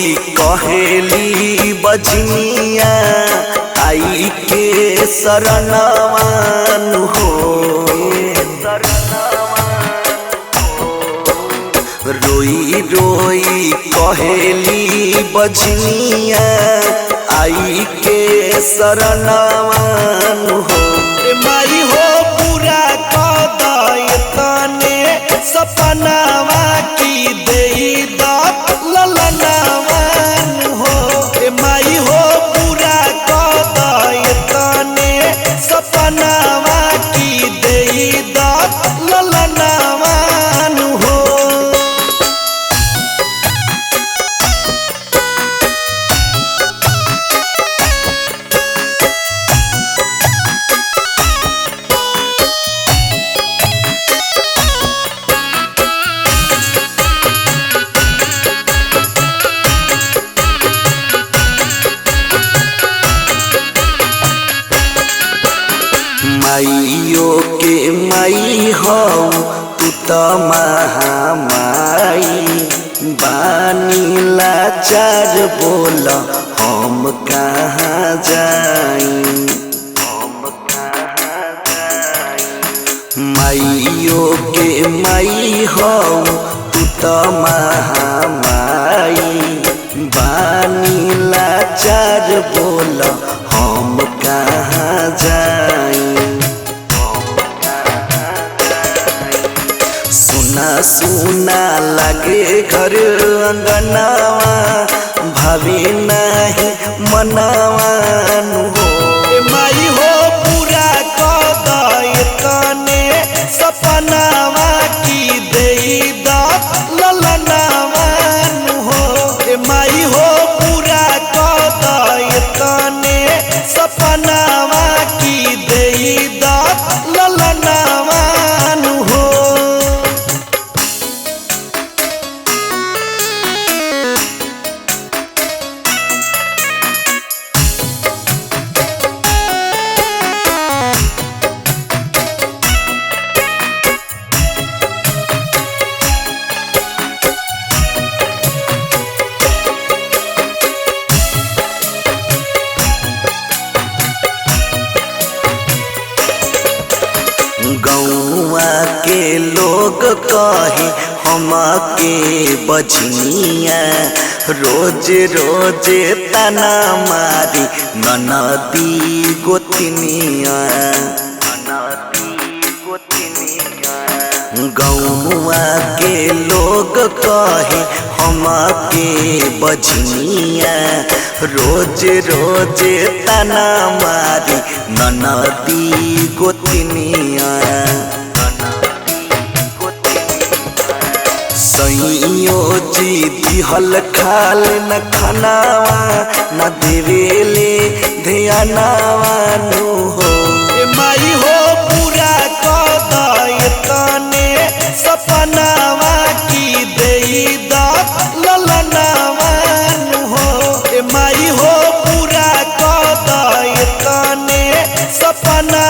रोई कहेली बजनिया आई के शरणवान हो। रोई रोई कहेली बजनिया आई के शरणवान हो। माई हो पूरा कदय तने सपनावा की देई दा ललनावान हो। माई हो पूरा कदय तने सपनावा की देई दा ललनावान हो। माइयो के माई हो तू तो महामाई बानी लाचार बोल हम कहाँ जाई। माइयो के माई हो तू तो महामाई बानी लाचार बोल हम कहाँ जाई। सुना सुना लगे घर अंगनावा भाभी नहीं मनावान हो। माई हो पूरा कदय तने सपनावा की देई दा ललनावान हो। माई हो पूरा कदय तने सपनावा की देई दा ललनावान हो। गौआ के लोग कहे हम के बजनिया रोज रोज तना मारी ननदी गोतनिया। गौआ के लोग कहे हम के बजनिया रोज रोज तना मारी ननदी गोतनिया। सैयो जी दिहल खाल न खनावा न देवेले ध्यानावा नु हो। माई हो पूरा कदय तने सपनावा की देई दा ललनावान हो। माई हो पूरा कदय तने सपना